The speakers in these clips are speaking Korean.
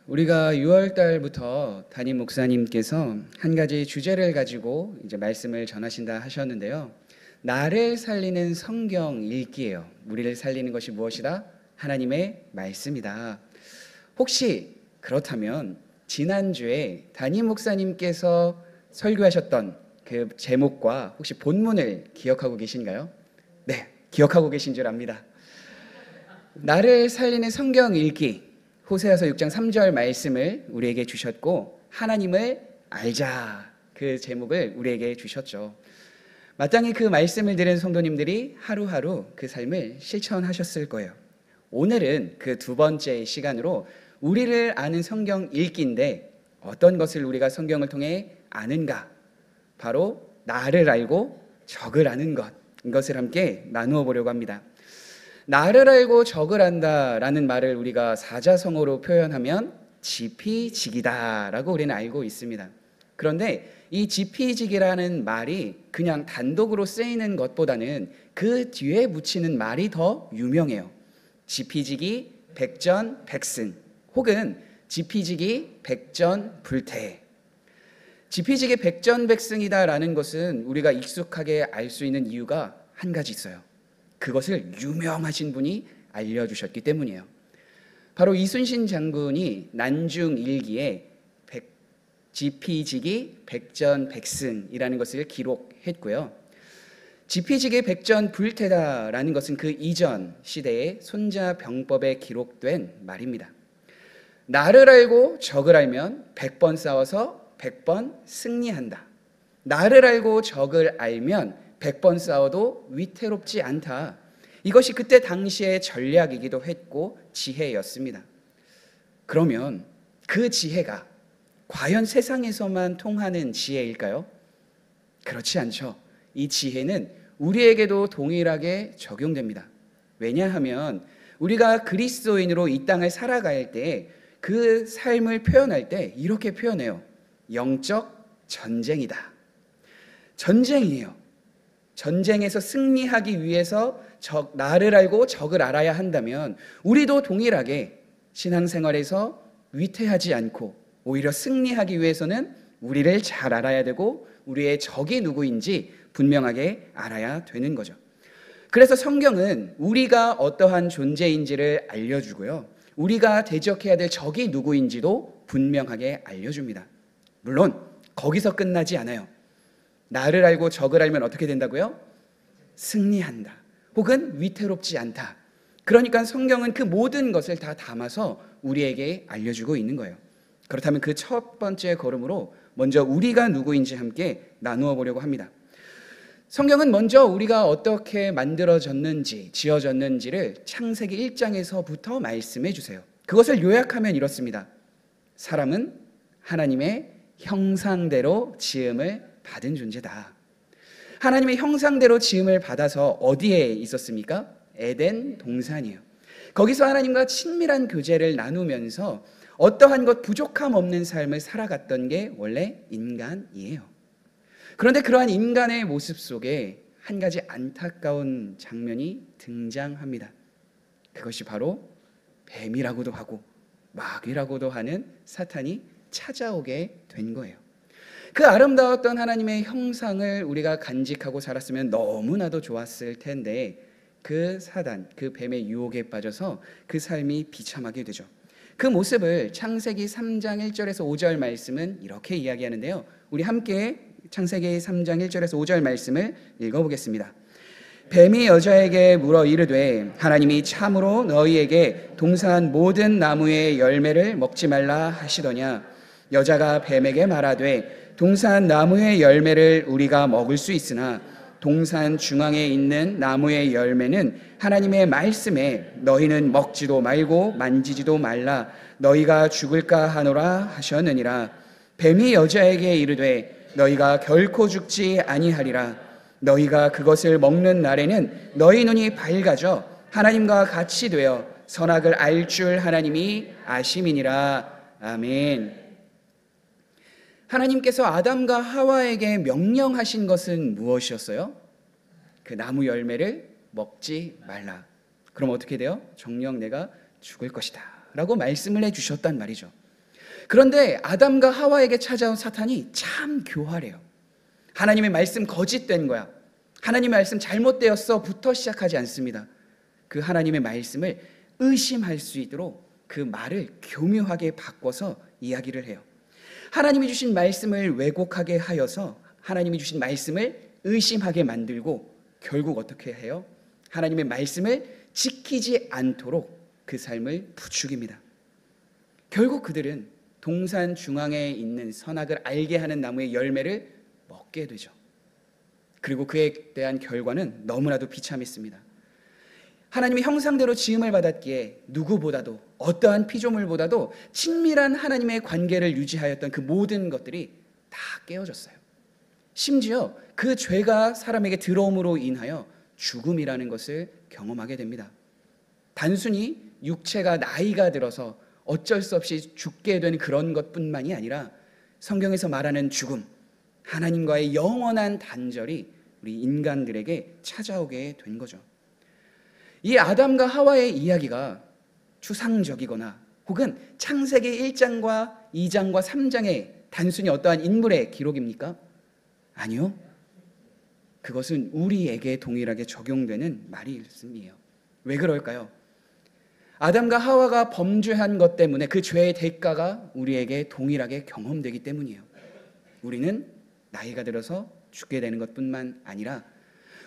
우리가 6월 달부터 담임 목사님께서 한 가지 주제를 가지고 이제 말씀을 전하신다 하셨는데요. 나를 살리는 성경 읽기예요. 우리를 살리는 것이 무엇이다? 하나님의 말씀이다. 혹시 그렇다면 지난주에 담임 목사님께서 설교하셨던 그 제목과 혹시 본문을 기억하고 계신가요? 네, 기억하고 계신 줄 압니다. 나를 살리는 성경 읽기. 호세아서 6장 3절 말씀을 우리에게 주셨고 하나님을 알자 그 제목을 우리에게 주셨죠. 마땅히 그 말씀을 들은 성도님들이 하루하루 그 삶을 실천하셨을 거예요. 오늘은 그 두 번째 시간으로 우리를 아는 성경 읽기인데 어떤 것을 우리가 성경을 통해 아는가? 바로 나를 알고 적을 아는 것, 이것을 함께 나누어 보려고 합니다. 나를 알고 적을 안다라는 말을 우리가 사자성어로 표현하면 지피지기다라고 우리는 알고 있습니다. 그런데 이 지피지기라는 말이 그냥 단독으로 쓰이는 것보다는 그 뒤에 붙이는 말이 더 유명해요. 지피지기 백전백승 혹은 지피지기 백전불태. 지피지기 백전백승이다라는 것은 우리가 익숙하게 알 수 있는 이유가 한 가지 있어요. 그것을 유명하신 분이 알려주셨기 때문이에요. 바로 이순신 장군이 난중일기에 지피지기 백전백승이라는 것을 기록했고요. 지피지기 백전불태다라는 것은 그 이전 시대의 손자병법에 기록된 말입니다. 나를 알고 적을 알면 100번 싸워서 100번 승리한다. 나를 알고 적을 알면 100번 싸워도 위태롭지 않다. 이것이 그때 당시의 전략이기도 했고 지혜였습니다. 그러면 그 지혜가 과연 세상에서만 통하는 지혜일까요? 그렇지 않죠. 이 지혜는 우리에게도 동일하게 적용됩니다. 왜냐하면 우리가 그리스도인으로 이 땅을 살아갈 때 그 삶을 표현할 때 이렇게 표현해요. 영적 전쟁이다. 전쟁이에요. 전쟁에서 승리하기 위해서 나를 알고 적을 알아야 한다면 우리도 동일하게 신앙생활에서 위태하지 않고 오히려 승리하기 위해서는 우리를 잘 알아야 되고 우리의 적이 누구인지 분명하게 알아야 되는 거죠. 그래서 성경은 우리가 어떠한 존재인지를 알려주고요. 우리가 대적해야 될 적이 누구인지도 분명하게 알려줍니다. 물론 거기서 끝나지 않아요. 나를 알고 적을 알면 어떻게 된다고요? 승리한다. 혹은 위태롭지 않다. 그러니까 성경은 그 모든 것을 다 담아서 우리에게 알려주고 있는 거예요. 그렇다면 그 첫 번째 걸음으로 먼저 우리가 누구인지 함께 나누어 보려고 합니다. 성경은 먼저 우리가 어떻게 만들어졌는지, 지어졌는지를 창세기 1장에서부터 말씀해 주세요. 그것을 요약하면 이렇습니다. 사람은 하나님의 형상대로 지음을 받은 존재다. 하나님의 형상대로 지음을 받아서 어디에 있었습니까? 에덴 동산이에요. 거기서 하나님과 친밀한 교제를 나누면서 어떠한 것 부족함 없는 삶을 살아갔던 게 원래 인간이에요. 그런데 그러한 인간의 모습 속에 한 가지 안타까운 장면이 등장합니다. 그것이 바로 뱀이라고도 하고 마귀라고도 하는 사탄이 찾아오게 된 거예요. 그 아름다웠던 하나님의 형상을 우리가 간직하고 살았으면 너무나도 좋았을 텐데 그 사단, 그 뱀의 유혹에 빠져서 그 삶이 비참하게 되죠. 그 모습을 창세기 3장 1절에서 5절 말씀은 이렇게 이야기하는데요. 우리 함께 창세기 3장 1절에서 5절 말씀을 읽어보겠습니다. 뱀이 여자에게 물어 이르되 하나님이 참으로 너희에게 동산 모든 나무의 열매를 먹지 말라 하시더냐. 여자가 뱀에게 말하되 동산 나무의 열매를 우리가 먹을 수 있으나 동산 중앙에 있는 나무의 열매는 하나님의 말씀에 너희는 먹지도 말고 만지지도 말라 너희가 죽을까 하노라 하셨느니라. 뱀이 여자에게 이르되 너희가 결코 죽지 아니하리라. 너희가 그것을 먹는 날에는 너희 눈이 밝아져 하나님과 같이 되어 선악을 알 줄 하나님이 아심이니라. 아멘. 하나님께서 아담과 하와에게 명령하신 것은 무엇이었어요? 그 나무 열매를 먹지 말라. 그럼 어떻게 돼요? 정녕 내가 죽을 것이다 라고 말씀을 해주셨단 말이죠. 그런데 아담과 하와에게 찾아온 사탄이 참 교활해요. 하나님의 말씀 거짓된 거야, 하나님의 말씀 잘못되었어부터 시작하지 않습니다. 그 하나님의 말씀을 의심할 수 있도록 그 말을 교묘하게 바꿔서 이야기를 해요. 하나님이 주신 말씀을 왜곡하게 하여서 하나님이 주신 말씀을 의심하게 만들고 결국 어떻게 해요? 하나님의 말씀을 지키지 않도록 그 삶을 부추깁니다. 결국 그들은 동산 중앙에 있는 선악을 알게 하는 나무의 열매를 먹게 되죠. 그리고 그에 대한 결과는 너무나도 비참했습니다. 하나님의 형상대로 지음을 받았기에 누구보다도, 어떠한 피조물보다도 친밀한 하나님의 관계를 유지하였던 그 모든 것들이 다 깨어졌어요. 심지어 그 죄가 사람에게 들어옴으로 인하여 죽음이라는 것을 경험하게 됩니다. 단순히 육체가 나이가 들어서 어쩔 수 없이 죽게 된 그런 것뿐만이 아니라 성경에서 말하는 죽음, 하나님과의 영원한 단절이 우리 인간들에게 찾아오게 된 거죠. 이 아담과 하와의 이야기가 추상적이거나 혹은 창세기 1장과 2장과 3장의 단순히 어떠한 인물의 기록입니까? 아니요. 그것은 우리에게 동일하게 적용되는 말씀이에요. 왜 그럴까요? 아담과 하와가 범죄한 것 때문에 그 죄의 대가가 우리에게 동일하게 경험되기 때문이에요. 우리는 나이가 들어서 죽게 되는 것뿐만 아니라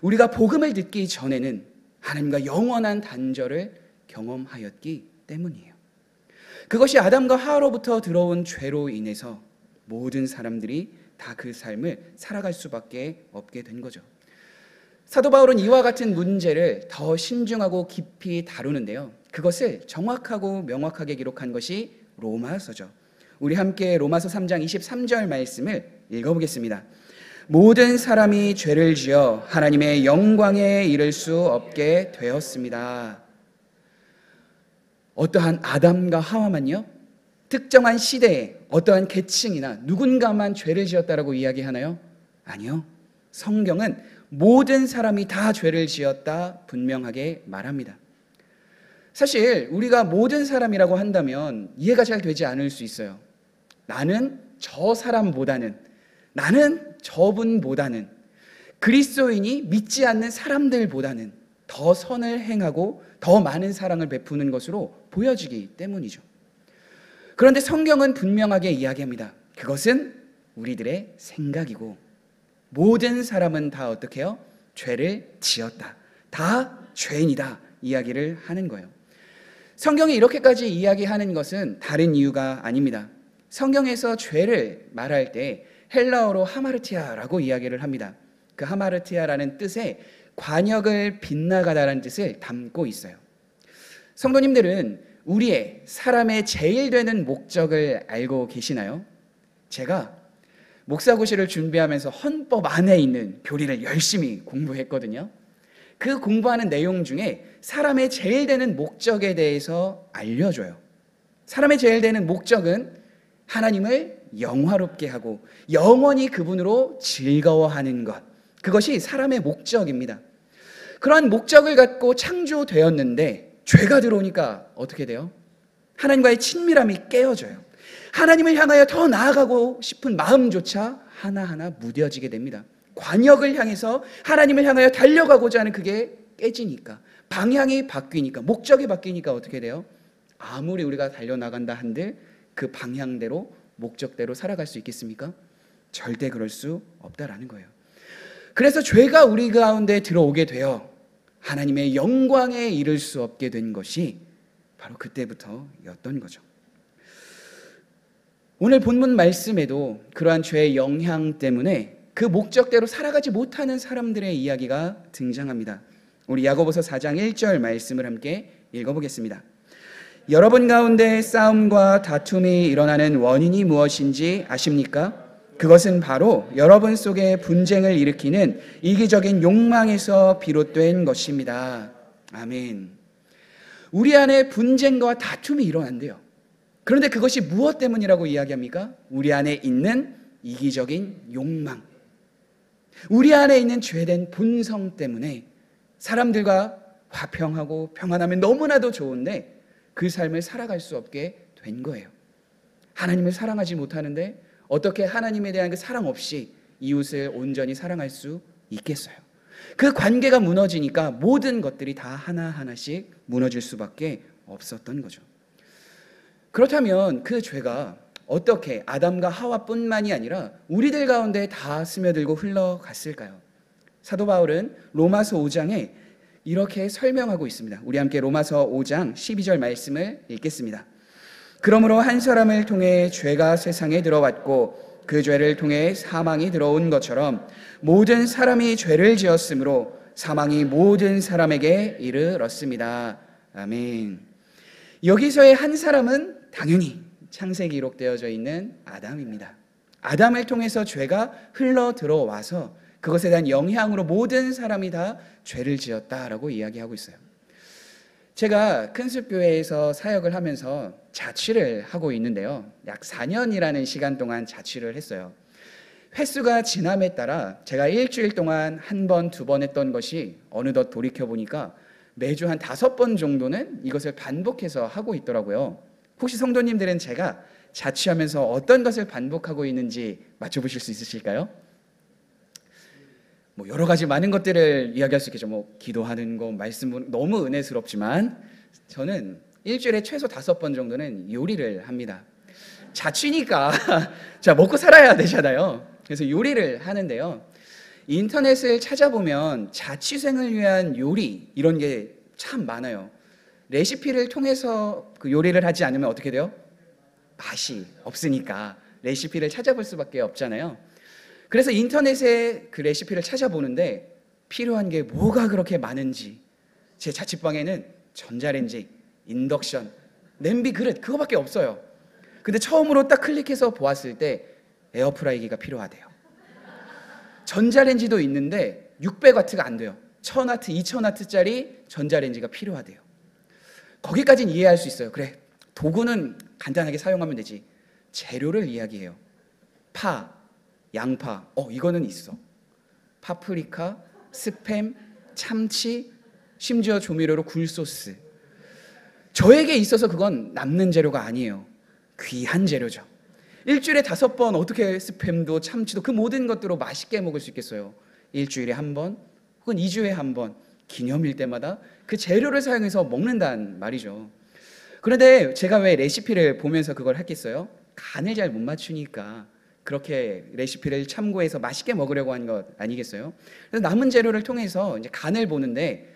우리가 복음을 듣기 전에는 하나님과 영원한 단절을 경험하였기 때문이에요. 그것이 아담과 하와로부터 들어온 죄로 인해서 모든 사람들이 다 그 삶을 살아갈 수밖에 없게 된 거죠. 사도 바울은 이와 같은 문제를 더 신중하고 깊이 다루는데요, 그것을 정확하고 명확하게 기록한 것이 로마서죠. 우리 함께 로마서 3장 23절 말씀을 읽어보겠습니다. 모든 사람이 죄를 지어 하나님의 영광에 이를 수 없게 되었습니다. 어떠한 아담과 하와만요? 특정한 시대에 어떠한 계층이나 누군가만 죄를 지었다라고 이야기하나요? 아니요. 성경은 모든 사람이 다 죄를 지었다 분명하게 말합니다. 사실 우리가 모든 사람이라고 한다면 이해가 잘 되지 않을 수 있어요. 나는 저 사람보다는, 나는 저분보다는, 그리스도인이 믿지 않는 사람들보다는 더 선을 행하고 더 많은 사랑을 베푸는 것으로 보여지기 때문이죠. 그런데 성경은 분명하게 이야기합니다. 그것은 우리들의 생각이고 모든 사람은 다 어떻게 해요? 죄를 지었다, 다 죄인이다 이야기를 하는 거예요. 성경이 이렇게까지 이야기하는 것은 다른 이유가 아닙니다. 성경에서 죄를 말할 때 헬라어로 하마르티아라고 이야기를 합니다. 그 하마르티아라는 뜻에 관역을 빗나가다라는 뜻을 담고 있어요. 성도님들은 우리의 사람의 제일 되는 목적을 알고 계시나요? 제가 목사고시를 준비하면서 헌법 안에 있는 교리를 열심히 공부했거든요. 그 공부하는 내용 중에 사람의 제일 되는 목적에 대해서 알려줘요. 사람의 제일 되는 목적은 하나님을 영화롭게 하고 영원히 그분으로 즐거워하는 것, 그것이 사람의 목적입니다. 그러한 목적을 갖고 창조되었는데 죄가 들어오니까 어떻게 돼요? 하나님과의 친밀함이 깨어져요. 하나님을 향하여 더 나아가고 싶은 마음조차 하나하나 무뎌지게 됩니다. 관역을 향해서 하나님을 향하여 달려가고자 하는 그게 깨지니까, 방향이 바뀌니까, 목적이 바뀌니까 어떻게 돼요? 아무리 우리가 달려나간다 한들 그 방향대로, 목적대로 살아갈 수 있겠습니까? 절대 그럴 수 없다라는 거예요. 그래서 죄가 우리 가운데 들어오게 되어 하나님의 영광에 이를 수 없게 된 것이 바로 그때부터였던 거죠. 오늘 본문 말씀에도 그러한 죄의 영향 때문에 그 목적대로 살아가지 못하는 사람들의 이야기가 등장합니다. 우리 야고보서 4장 1절 말씀을 함께 읽어보겠습니다. 여러분 가운데 싸움과 다툼이 일어나는 원인이 무엇인지 아십니까? 그것은 바로 여러분 속에 분쟁을 일으키는 이기적인 욕망에서 비롯된 것입니다. 아멘. 우리 안에 분쟁과 다툼이 일어난대요. 그런데 그것이 무엇 때문이라고 이야기합니까? 우리 안에 있는 이기적인 욕망, 우리 안에 있는 죄된 본성 때문에 사람들과 화평하고 평안하면 너무나도 좋은데 그 삶을 살아갈 수 없게 된 거예요. 하나님을 사랑하지 못하는데 어떻게 하나님에 대한 그 사랑 없이 이웃을 온전히 사랑할 수 있겠어요? 그 관계가 무너지니까 모든 것들이 다 하나하나씩 무너질 수밖에 없었던 거죠. 그렇다면 그 죄가 어떻게 아담과 하와뿐만이 아니라 우리들 가운데 다 스며들고 흘러갔을까요? 사도 바울은 로마서 5장에 이렇게 설명하고 있습니다. 우리 함께 로마서 5장 12절 말씀을 읽겠습니다. 그러므로 한 사람을 통해 죄가 세상에 들어왔고 그 죄를 통해 사망이 들어온 것처럼 모든 사람이 죄를 지었으므로 사망이 모든 사람에게 이르렀습니다. 아멘. 여기서의 한 사람은 당연히 창세기 기록되어져 있는 아담입니다. 아담을 통해서 죄가 흘러 들어와서 그것에 대한 영향으로 모든 사람이 다 죄를 지었다라고 이야기하고 있어요. 제가 큰숲교회에서 사역을 하면서 자취를 하고 있는데요. 약 4년이라는 시간 동안 자취를 했어요. 횟수가 지남에 따라 제가 일주일 동안 한 번, 두 번 했던 것이 어느덧 돌이켜보니까 매주 한 5번 정도는 이것을 반복해서 하고 있더라고요. 혹시 성도님들은 제가 자취하면서 어떤 것을 반복하고 있는지 맞춰보실 수 있으실까요? 여러 가지 많은 것들을 이야기할 수 있겠죠. 기도하는 거, 말씀 너무 은혜스럽지만 저는 일주일에 최소 5번 정도는 요리를 합니다. 자취니까 자, 먹고 살아야 되잖아요. 그래서 요리를 하는데요. 인터넷을 찾아보면 자취생을 위한 요리 이런 게 참 많아요. 레시피를 통해서 그 요리를 하지 않으면 어떻게 돼요? 맛이 없으니까 레시피를 찾아볼 수밖에 없잖아요. 그래서 인터넷에 그 레시피를 찾아보는데 필요한 게 뭐가 그렇게 많은지, 제 자취방에는 전자레인지, 인덕션, 냄비, 그릇 그거밖에 없어요. 근데 처음으로 딱 클릭해서 보았을 때 에어프라이기가 필요하대요. 전자레인지도 있는데 600W가 안 돼요. 1000W, 2000W짜리 전자레인지가 필요하대요. 거기까지는 이해할 수 있어요. 그래, 도구는 간단하게 사용하면 되지. 재료를 이야기해요. 파, 양파, 이거는 있어. 파프리카, 스팸, 참치, 심지어 조미료로 굴소스. 저에게 있어서 그건 남는 재료가 아니에요. 귀한 재료죠. 일주일에 5번 어떻게 스팸도 참치도 그 모든 것들로 맛있게 먹을 수 있겠어요? 일주일에 한 번, 혹은 2주에 한 번, 기념일 때마다 그 재료를 사용해서 먹는단 말이죠. 그런데 제가 왜 레시피를 보면서 그걸 했겠어요? 간을 잘 못 맞추니까 그렇게 레시피를 참고해서 맛있게 먹으려고 한 것 아니겠어요? 그래서 남은 재료를 통해서 이제 간을 보는데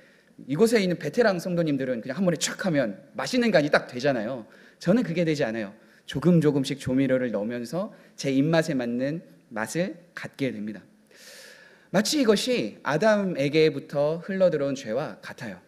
이곳에 있는 베테랑 성도님들은 그냥 한 번에 촥 하면 맛있는 간이 딱 되잖아요. 저는 그게 되지 않아요. 조금씩 조미료를 넣으면서 제 입맛에 맞는 맛을 갖게 됩니다. 마치 이것이 아담에게부터 흘러들어온 죄와 같아요.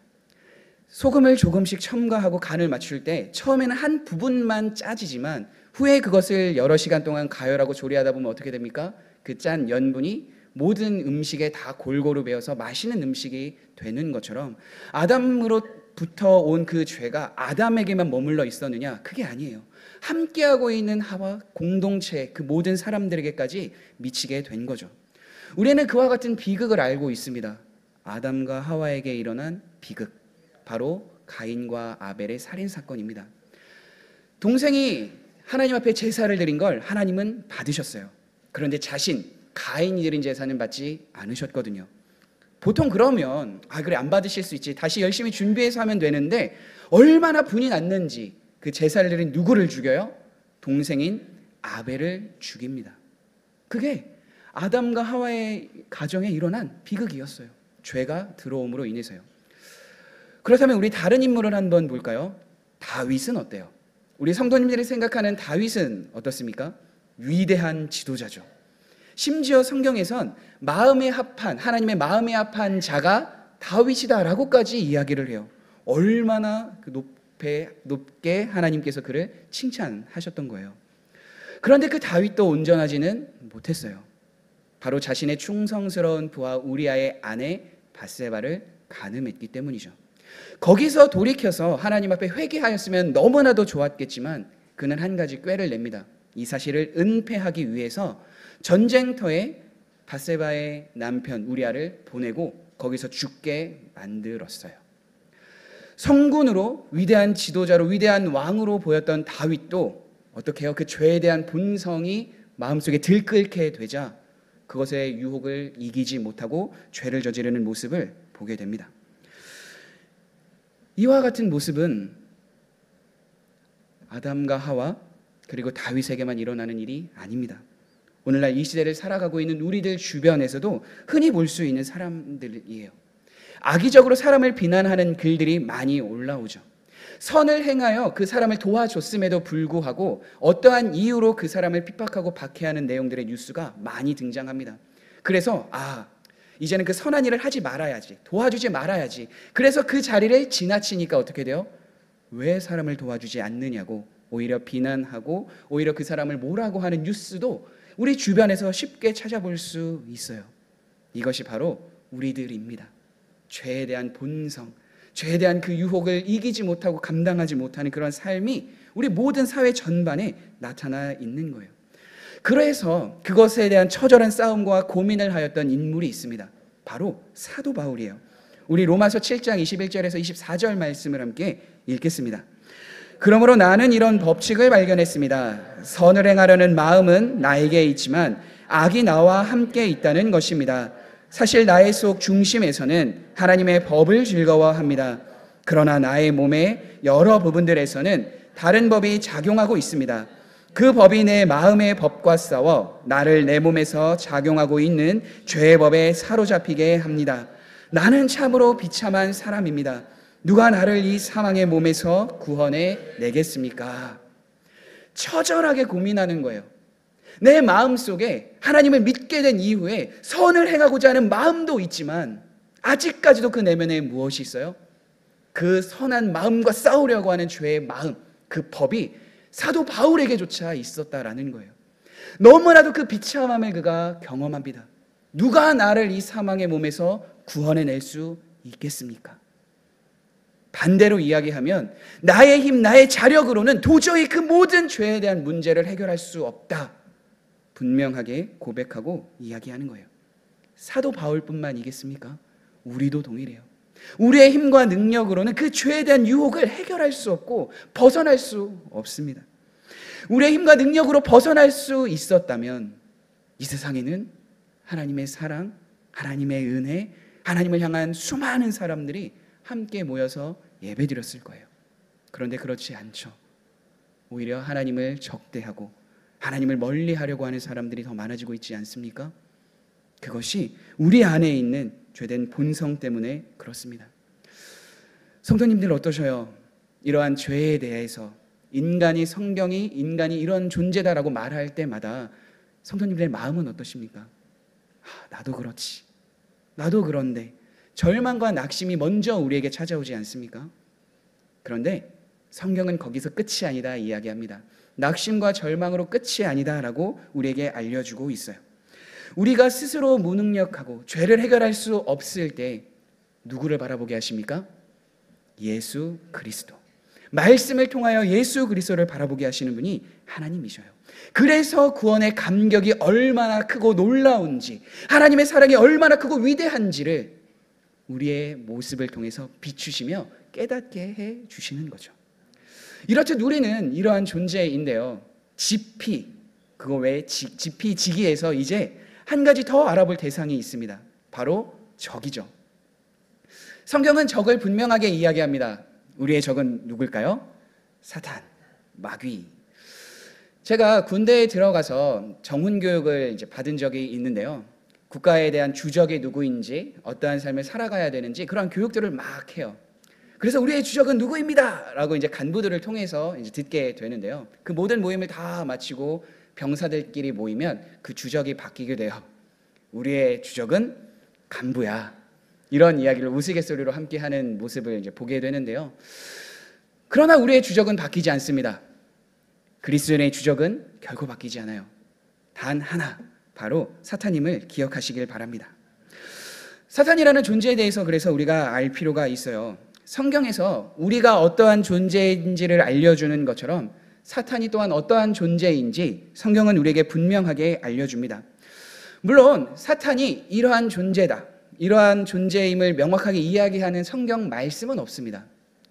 소금을 조금씩 첨가하고 간을 맞출 때 처음에는 한 부분만 짜지지만 후에 그것을 여러 시간 동안 가열하고 조리하다 보면 어떻게 됩니까? 그 짠 연분이 모든 음식에 다 골고루 배어서 맛있는 음식이 되는 것처럼 아담으로부터 온 그 죄가 아담에게만 머물러 있었느냐? 그게 아니에요. 함께하고 있는 하와 공동체 그 모든 사람들에게까지 미치게 된 거죠. 우리는 그와 같은 비극을 알고 있습니다. 아담과 하와에게 일어난 비극, 바로 가인과 아벨의 살인사건입니다. 동생이 하나님 앞에 제사를 드린 걸 하나님은 받으셨어요. 그런데 가인이 드린 제사는 받지 않으셨거든요. 보통 그러면 그래, 안 받으실 수 있지, 다시 열심히 준비해서 하면 되는데 얼마나 분이 났는지 그 제사를 드린 누구를 죽여요? 동생인 아벨을 죽입니다. 그게 아담과 하와의 가정에 일어난 비극이었어요. 죄가 들어옴으로 인해서요. 그렇다면 우리 다른 인물을 한번 볼까요? 다윗은 어때요? 우리 성도님들이 생각하는 다윗은 어떻습니까? 위대한 지도자죠. 심지어 성경에선 하나님의 마음에 합한 자가 다윗이다라고까지 이야기를 해요. 얼마나 높게 하나님께서 그를 칭찬하셨던 거예요. 그런데 그 다윗도 온전하지는 못했어요. 바로 자신의 충성스러운 부하 우리아의 아내 밧세바를 간음했기 때문이죠. 거기서 돌이켜서 하나님 앞에 회개하였으면 너무나도 좋았겠지만 그는 한 가지 꾀를 냅니다. 이 사실을 은폐하기 위해서 전쟁터에 밧세바의 남편 우리아를 보내고 거기서 죽게 만들었어요. 성군으로 위대한 지도자로 위대한 왕으로 보였던 다윗도 어떻게 해요? 그 죄에 대한 본성이 마음속에 들끓게 되자 그것의 유혹을 이기지 못하고 죄를 저지르는 모습을 보게 됩니다. 이와 같은 모습은 아담과 하와 그리고 다윗에게만 일어나는 일이 아닙니다. 오늘날 이 시대를 살아가고 있는 우리들 주변에서도 흔히 볼 수 있는 사람들이에요. 악의적으로 사람을 비난하는 글들이 많이 올라오죠. 선을 행하여 그 사람을 도와줬음에도 불구하고 어떠한 이유로 그 사람을 핍박하고 박해하는 내용들의 뉴스가 많이 등장합니다. 그래서 이제는 그 선한 일을 하지 말아야지, 도와주지 말아야지. 그래서 그 자리를 지나치니까 어떻게 돼요? 왜 사람을 도와주지 않느냐고 오히려 비난하고 오히려 그 사람을 뭐라고 하는 뉴스도 우리 주변에서 쉽게 찾아볼 수 있어요. 이것이 바로 우리들입니다. 죄에 대한 본성, 죄에 대한 그 유혹을 이기지 못하고 감당하지 못하는 그런 삶이 우리 모든 사회 전반에 나타나 있는 거예요. 그래서 그것에 대한 처절한 싸움과 고민을 하였던 인물이 있습니다. 바로 사도 바울이에요. 우리 로마서 7장 21절에서 24절 말씀을 함께 읽겠습니다. 그러므로 나는 이런 법칙을 발견했습니다. 선을 행하려는 마음은 나에게 있지만 악이 나와 함께 있다는 것입니다. 사실 나의 속 중심에서는 하나님의 법을 즐거워합니다. 그러나 나의 몸의 여러 부분들에서는 다른 법이 작용하고 있습니다. 그 법이 내 마음의 법과 싸워 나를 내 몸에서 작용하고 있는 죄의 법에 사로잡히게 합니다. 나는 참으로 비참한 사람입니다. 누가 나를 이 사망의 몸에서 구원해 내겠습니까? 처절하게 고민하는 거예요. 내 마음속에 하나님을 믿게 된 이후에 선을 행하고자 하는 마음도 있지만 아직까지도 그 내면에 무엇이 있어요? 그 선한 마음과 싸우려고 하는 죄의 마음, 그 법이 사도 바울에게조차 있었다라는 거예요. 너무나도 그 비참함을 그가 경험합니다. 누가 나를 이 사망의 몸에서 구원해낼 수 있겠습니까? 반대로 이야기하면 나의 힘, 나의 자력으로는 도저히 그 모든 죄에 대한 문제를 해결할 수 없다. 분명하게 고백하고 이야기하는 거예요. 사도 바울뿐만이겠습니까? 우리도 동일해요. 우리의 힘과 능력으로는 그 죄에 대한 유혹을 해결할 수 없고 벗어날 수 없습니다. 우리의 힘과 능력으로 벗어날 수 있었다면 이 세상에는 하나님의 사랑, 하나님의 은혜, 하나님을 향한 수많은 사람들이 함께 모여서 예배드렸을 거예요. 그런데 그렇지 않죠. 오히려 하나님을 적대하고 하나님을 멀리하려고 하는 사람들이 더 많아지고 있지 않습니까? 그것이 우리 안에 있는 죄된 본성 때문에 그렇습니다. 성도님들 어떠셔요? 이러한 죄에 대해서 성경이 인간이 이런 존재다라고 말할 때마다 성도님들의 마음은 어떠십니까? 나도 그렇지. 나도 그런데. 절망과 낙심이 먼저 우리에게 찾아오지 않습니까? 그런데 성경은 거기서 끝이 아니다 이야기합니다. 낙심과 절망으로 끝이 아니다라고 우리에게 알려주고 있어요. 우리가 스스로 무능력하고 죄를 해결할 수 없을 때 누구를 바라보게 하십니까? 예수 그리스도. 말씀을 통하여 예수 그리스도를 바라보게 하시는 분이 하나님이셔요. 그래서 구원의 감격이 얼마나 크고 놀라운지, 하나님의 사랑이 얼마나 크고 위대한지를 우리의 모습을 통해서 비추시며 깨닫게 해 주시는 거죠. 이렇듯 우리는 이러한 존재인데요. 지피, 그거 외에 지피, 지기에서 이제 한 가지 더 알아볼 대상이 있습니다. 바로 적이죠. 성경은 적을 분명하게 이야기합니다. 우리의 적은 누굴까요? 사탄, 마귀. 제가 군대에 들어가서 정훈 교육을 이제 받은 적이 있는데요. 국가에 대한 주적이 누구인지, 어떠한 삶을 살아가야 되는지 그런 교육들을 막 해요. 그래서 우리의 주적은 누구입니다! 라고 이제 간부들을 통해서 이제 듣게 되는데요. 그 모든 모임을 다 마치고 병사들끼리 모이면 그 주적이 바뀌게 돼요. 우리의 주적은 간부야. 이런 이야기를 우스갯소리로 함께 하는 모습을 이제 보게 되는데요. 그러나 우리의 주적은 바뀌지 않습니다. 그리스도인의 주적은 결코 바뀌지 않아요. 단 하나, 바로 사탄임을 기억하시길 바랍니다. 사탄이라는 존재에 대해서 그래서 우리가 알 필요가 있어요. 성경에서 우리가 어떠한 존재인지를 알려주는 것처럼 사탄이 또한 어떠한 존재인지 성경은 우리에게 분명하게 알려줍니다. 물론 사탄이 이러한 존재다, 이러한 존재임을 명확하게 이야기하는 성경 말씀은 없습니다.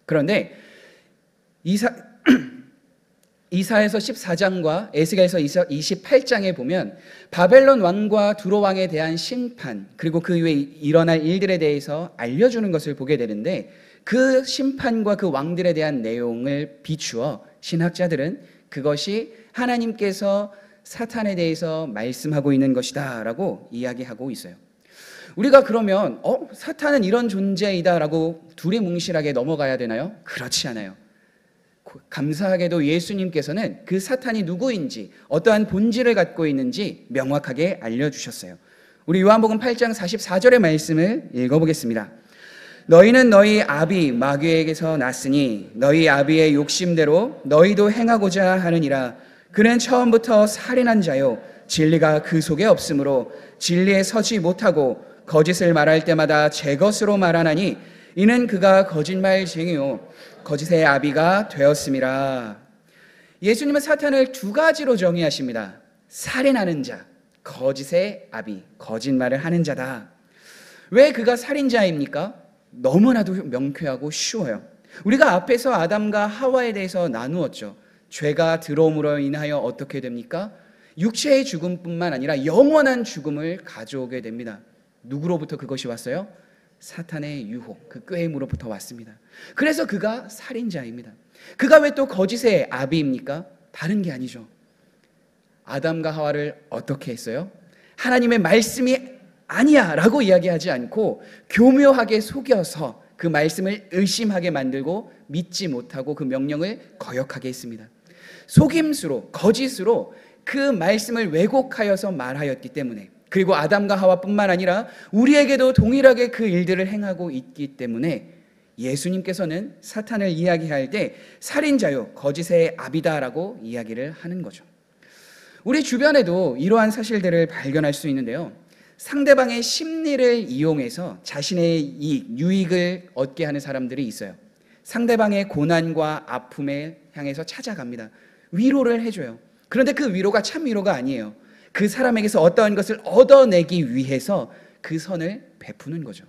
그런데 이사야서 14장과 에스겔서 28장에 보면 바벨론 왕과 두로 왕에 대한 심판, 그리고 그 이후에 일어날 일들에 대해서 알려주는 것을 보게 되는데, 그 심판과 그 왕들에 대한 내용을 비추어 신학자들은 그것이 하나님께서 사탄에 대해서 말씀하고 있는 것이다 라고 이야기하고 있어요. 우리가 그러면 사탄은 이런 존재이다라고 두리뭉실하게 넘어가야 되나요? 그렇지 않아요. 감사하게도 예수님께서는 그 사탄이 누구인지, 어떠한 본질을 갖고 있는지 명확하게 알려주셨어요. 우리 요한복음 8장 44절의 말씀을 읽어보겠습니다. 너희는 너희 아비 마귀에게서 났으니 너희 아비의 욕심대로 너희도 행하고자 하느니라. 그는 처음부터 살인한 자요 진리가 그 속에 없으므로 진리에 서지 못하고 거짓을 말할 때마다 제 것으로 말하나니 이는 그가 거짓말쟁이요 거짓의 아비가 되었음이라. 예수님은 사탄을 두 가지로 정의하십니다. 살인하는 자, 거짓의 아비, 거짓말을 하는 자다. 왜 그가 살인자입니까? 너무나도 명쾌하고 쉬워요. 우리가 앞에서 아담과 하와에 대해서 나누었죠. 죄가 들어옴으로 인하여 어떻게 됩니까? 육체의 죽음뿐만 아니라 영원한 죽음을 가져오게 됩니다. 누구로부터 그것이 왔어요? 사탄의 유혹, 그 꾀임으로부터 왔습니다. 그래서 그가 살인자입니다. 그가 왜 또 거짓의 아비입니까? 다른 게 아니죠. 아담과 하와를 어떻게 했어요? 하나님의 말씀이 아니야 라고 이야기하지 않고 교묘하게 속여서 그 말씀을 의심하게 만들고 믿지 못하고 그 명령을 거역하게 했습니다. 속임수로, 거짓으로 그 말씀을 왜곡하여서 말하였기 때문에, 그리고 아담과 하와뿐만 아니라 우리에게도 동일하게 그 일들을 행하고 있기 때문에 예수님께서는 사탄을 이야기할 때 살인자요 거짓의 아비다라고 이야기를 하는 거죠. 우리 주변에도 이러한 사실들을 발견할 수 있는데요. 상대방의 심리를 이용해서 자신의 유익을 얻게 하는 사람들이 있어요. 상대방의 고난과 아픔에 향해서 찾아갑니다. 위로를 해줘요. 그런데 그 위로가 참 위로가 아니에요. 그 사람에게서 어떠한 것을 얻어내기 위해서 그 선을 베푸는 거죠.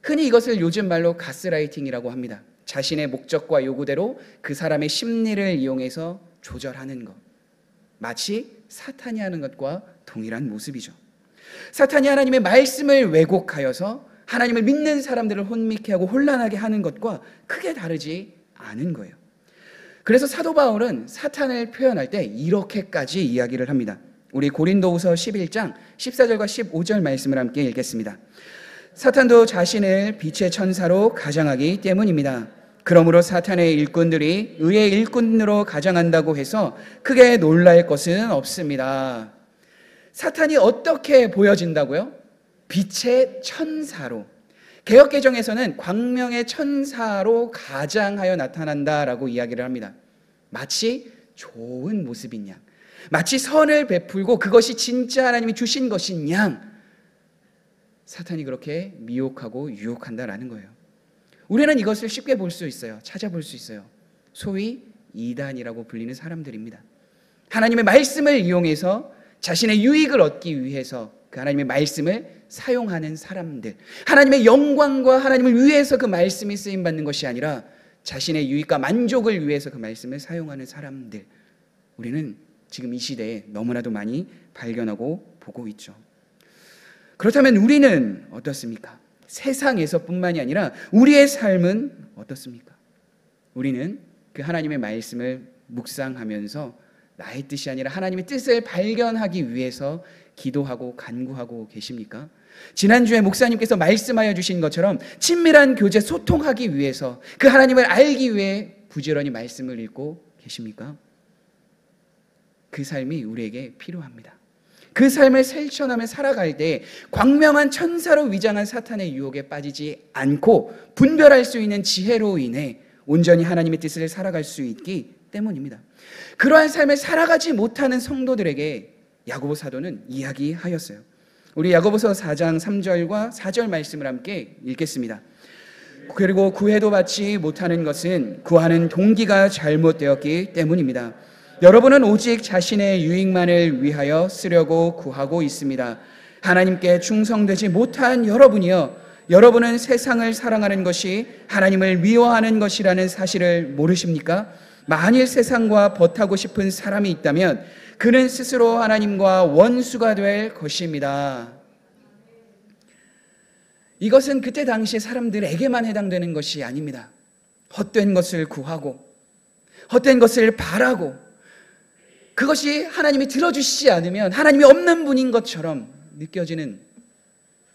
흔히 이것을 요즘 말로 가스라이팅이라고 합니다. 자신의 목적과 요구대로 그 사람의 심리를 이용해서 조절하는 것. 마치 사탄이 하는 것과 동일한 모습이죠. 사탄이 하나님의 말씀을 왜곡하여서 하나님을 믿는 사람들을 혼미케 하고 혼란하게 하는 것과 크게 다르지 않은 거예요. 그래서 사도 바울은 사탄을 표현할 때 이렇게까지 이야기를 합니다. 우리 고린도후서 11장 14절과 15절 말씀을 함께 읽겠습니다. 사탄도 자신을 빛의 천사로 가장하기 때문입니다. 그러므로 사탄의 일꾼들이 의의 일꾼으로 가장한다고 해서 크게 놀랄 것은 없습니다. 사탄이 어떻게 보여진다고요? 빛의 천사로. 개역개정에서는 광명의 천사로 가장하여 나타난다라고 이야기를 합니다. 마치 좋은 모습인 양, 마치 선을 베풀고 그것이 진짜 하나님이 주신 것인 양, 사탄이 그렇게 미혹하고 유혹한다라는 거예요. 우리는 이것을 쉽게 볼 수 있어요. 찾아볼 수 있어요. 소위 이단이라고 불리는 사람들입니다. 하나님의 말씀을 이용해서 자신의 유익을 얻기 위해서 그 하나님의 말씀을 사용하는 사람들, 하나님의 영광과 하나님을 위해서 그 말씀이 쓰임받는 것이 아니라 자신의 유익과 만족을 위해서 그 말씀을 사용하는 사람들, 우리는 지금 이 시대에 너무나도 많이 발견하고 보고 있죠. 그렇다면 우리는 어떻습니까? 세상에서뿐만이 아니라 우리의 삶은 어떻습니까? 우리는 그 하나님의 말씀을 묵상하면서 나의 뜻이 아니라 하나님의 뜻을 발견하기 위해서 기도하고 간구하고 계십니까? 지난주에 목사님께서 말씀하여 주신 것처럼 친밀한 교제, 소통하기 위해서 그 하나님을 알기 위해 부지런히 말씀을 읽고 계십니까? 그 삶이 우리에게 필요합니다. 그 삶을 실천하며 살아갈 때 광명한 천사로 위장한 사탄의 유혹에 빠지지 않고 분별할 수 있는 지혜로 인해 온전히 하나님의 뜻을 살아갈 수 있기 때문입니다. 그러한 삶을 살아가지 못하는 성도들에게 야고보 사도는 이야기하였어요. 우리 야고보서 4장 3절과 4절 말씀을 함께 읽겠습니다. 그리고 구해도 받지 못하는 것은 구하는 동기가 잘못되었기 때문입니다. 여러분은 오직 자신의 유익만을 위하여 쓰려고 구하고 있습니다. 하나님께 충성되지 못한 여러분이요, 여러분은 세상을 사랑하는 것이 하나님을 미워하는 것이라는 사실을 모르십니까? 만일 세상과 벗하고 싶은 사람이 있다면 그는 스스로 하나님과 원수가 될 것입니다. 이것은 그때 당시 사람들에게만 해당되는 것이 아닙니다. 헛된 것을 구하고 헛된 것을 바라고 그것이 하나님이 들어주시지 않으면 하나님이 없는 분인 것처럼 느껴지는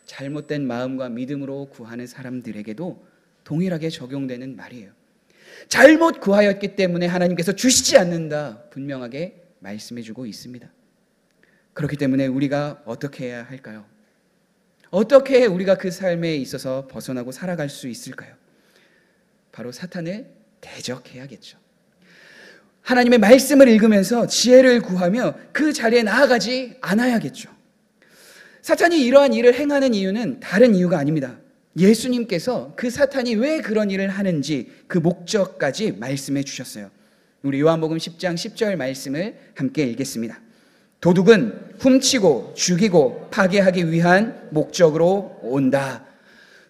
잘못된 마음과 믿음으로 구하는 사람들에게도 동일하게 적용되는 말이에요. 잘못 구하였기 때문에 하나님께서 주시지 않는다 분명하게 말씀해주고 있습니다. 그렇기 때문에 우리가 어떻게 해야 할까요? 어떻게 우리가 그 삶에 있어서 벗어나고 살아갈 수 있을까요? 바로 사탄을 대적해야겠죠. 하나님의 말씀을 읽으면서 지혜를 구하며 그 자리에 나아가지 않아야겠죠. 사탄이 이러한 일을 행하는 이유는 다른 이유가 아닙니다. 예수님께서 그 사탄이 왜 그런 일을 하는지 그 목적까지 말씀해 주셨어요. 우리 요한복음 10장 10절 말씀을 함께 읽겠습니다. 도둑은 훔치고 죽이고 파괴하기 위한 목적으로 온다.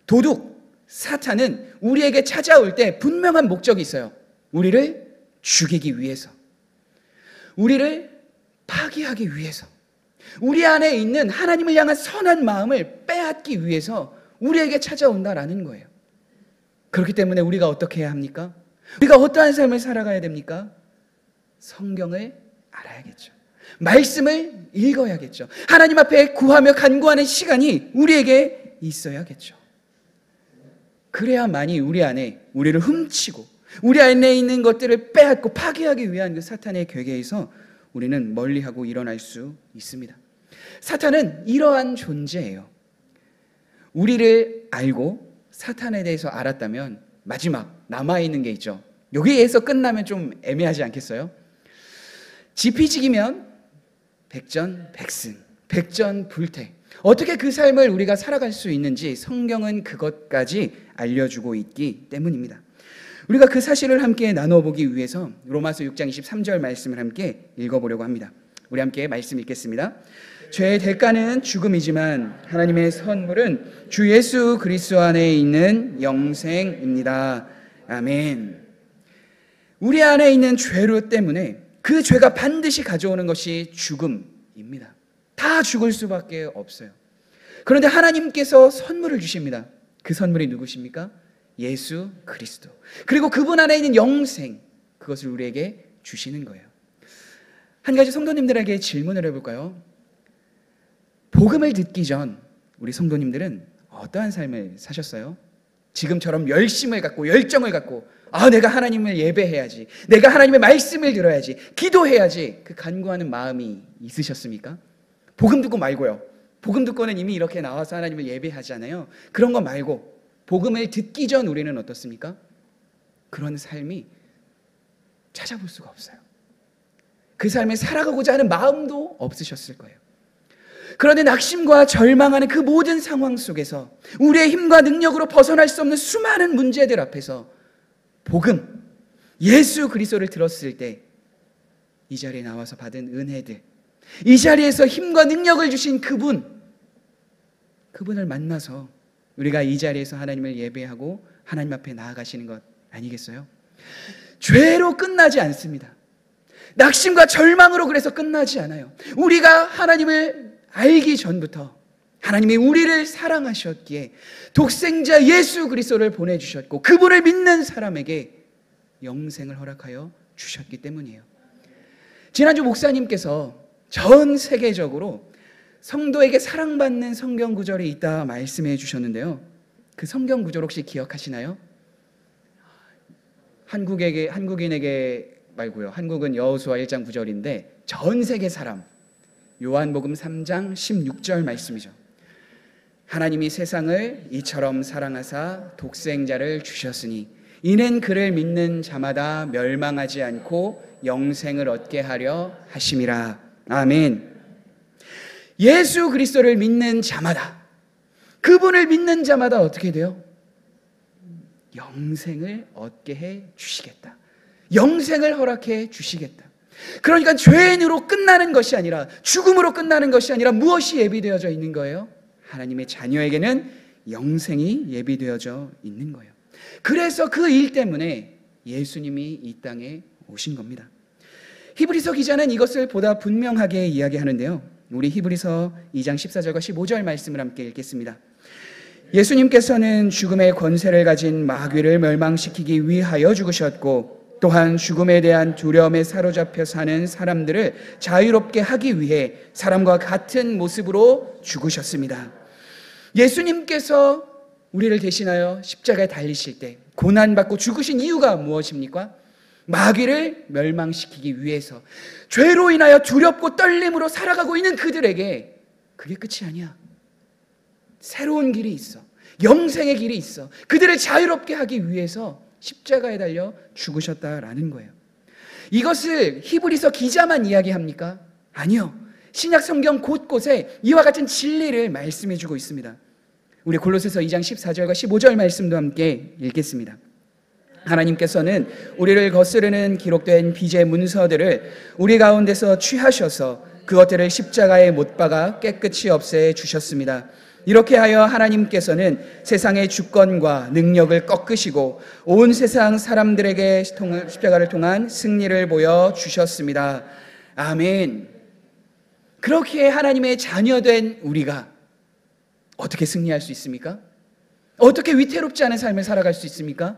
도둑, 사탄은 우리에게 찾아올 때 분명한 목적이 있어요. 우리를 죽이기 위해서, 우리를 파괴하기 위해서, 우리 안에 있는 하나님을 향한 선한 마음을 빼앗기 위해서 우리에게 찾아온다라는 거예요. 그렇기 때문에 우리가 어떻게 해야 합니까? 우리가 어떠한 삶을 살아가야 됩니까? 성경을 알아야겠죠. 말씀을 읽어야겠죠. 하나님 앞에 구하며 간구하는 시간이 우리에게 있어야겠죠. 그래야만이 우리 안에 우리를 훔치고 우리 안에 있는 것들을 빼앗고 파괴하기 위한 그 사탄의 괴계에서 우리는 멀리하고 일어날 수 있습니다. 사탄은 이러한 존재예요. 우리를 알고 사탄에 대해서 알았다면 마지막 남아있는 게 있죠. 여기에서 끝나면 좀 애매하지 않겠어요? 지피지기면 백전백승, 백전불태. 어떻게 그 삶을 우리가 살아갈 수 있는지 성경은 그것까지 알려주고 있기 때문입니다. 우리가 그 사실을 함께 나눠보기 위해서 로마서 6장 23절 말씀을 함께 읽어보려고 합니다. 우리 함께 말씀 읽겠습니다. 죄의 대가는 죽음이지만 하나님의 선물은 주 예수 그리스도 안에 있는 영생입니다. 아멘. 우리 안에 있는 죄로 때문에 그 죄가 반드시 가져오는 것이 죽음입니다. 다 죽을 수밖에 없어요. 그런데 하나님께서 선물을 주십니다. 그 선물이 누구십니까? 예수 그리스도. 그리고 그분 안에 있는 영생, 그것을 우리에게 주시는 거예요. 한 가지 성도님들에게 질문을 해볼까요? 복음을 듣기 전 우리 성도님들은 어떠한 삶을 사셨어요? 지금처럼 열심을 갖고 열정을 갖고 내가 하나님을 예배해야지, 내가 하나님의 말씀을 들어야지, 기도해야지, 그 간구하는 마음이 있으셨습니까? 복음 듣고 말고요. 복음 듣고는 이미 이렇게 나와서 하나님을 예배하잖아요. 그런 거 말고 복음을 듣기 전 우리는 어떻습니까? 그런 삶이 찾아볼 수가 없어요. 그 삶을 살아가고자 하는 마음도 없으셨을 거예요. 그런데 낙심과 절망하는 그 모든 상황 속에서 우리의 힘과 능력으로 벗어날 수 없는 수많은 문제들 앞에서 복음, 예수 그리스도를 들었을 때 이 자리에 나와서 받은 은혜들, 이 자리에서 힘과 능력을 주신 그분을 만나서 우리가 이 자리에서 하나님을 예배하고 하나님 앞에 나아가시는 것 아니겠어요? 죄로 끝나지 않습니다. 낙심과 절망으로 그래서 끝나지 않아요. 우리가 하나님을 알기 전부터 하나님이 우리를 사랑하셨기에 독생자 예수 그리스도를 보내주셨고 그분을 믿는 사람에게 영생을 허락하여 주셨기 때문이에요. 지난주 목사님께서 전 세계적으로 성도에게 사랑받는 성경 구절이 있다 말씀해 주셨는데요. 그 성경 구절 혹시 기억하시나요? 한국인에게 말고요. 한국은 여호수아 1장 9절인데 전 세계 사람 요한복음 3장 16절 말씀이죠. 하나님이 세상을 이처럼 사랑하사 독생자를 주셨으니 이는 그를 믿는 자마다 멸망하지 않고 영생을 얻게 하려 하심이라. 아멘. 예수 그리스도를 믿는 자마다, 그분을 믿는 자마다 어떻게 돼요? 영생을 얻게 해 주시겠다. 영생을 허락해 주시겠다. 그러니까 죄인으로 끝나는 것이 아니라, 죽음으로 끝나는 것이 아니라 무엇이 예비되어져 있는 거예요? 하나님의 자녀에게는 영생이 예비되어져 있는 거예요. 그래서 그 일 때문에 예수님이 이 땅에 오신 겁니다. 히브리서 기자는 이것을 보다 분명하게 이야기하는데요. 우리 히브리서 2장 14절과 15절 말씀을 함께 읽겠습니다. 예수님께서는 죽음의 권세를 가진 마귀를 멸망시키기 위하여 죽으셨고 또한 죽음에 대한 두려움에 사로잡혀 사는 사람들을 자유롭게 하기 위해 사람과 같은 모습으로 죽으셨습니다. 예수님께서 우리를 대신하여 십자가에 달리실 때 고난받고 죽으신 이유가 무엇입니까? 마귀를 멸망시키기 위해서. 죄로 인하여 두렵고 떨림으로 살아가고 있는 그들에게 그게 끝이 아니야. 새로운 길이 있어. 영생의 길이 있어. 그들을 자유롭게 하기 위해서 십자가에 달려 죽으셨다라는 거예요. 이것을 히브리서 기자만 이야기합니까? 아니요. 신약 성경 곳곳에 이와 같은 진리를 말씀해 주고 있습니다. 우리 골로새서 2장 14절과 15절 말씀도 함께 읽겠습니다. 하나님께서는 우리를 거스르는 기록된 빚의 문서들을 우리 가운데서 취하셔서 그것들을 십자가에 못 박아 깨끗이 없애 주셨습니다. 이렇게 하여 하나님께서는 세상의 주권과 능력을 꺾으시고 온 세상 사람들에게 십자가를 통한 승리를 보여주셨습니다. 아멘. 그렇게 하나님의 자녀된 우리가 어떻게 승리할 수 있습니까? 어떻게 위태롭지 않은 삶을 살아갈 수 있습니까?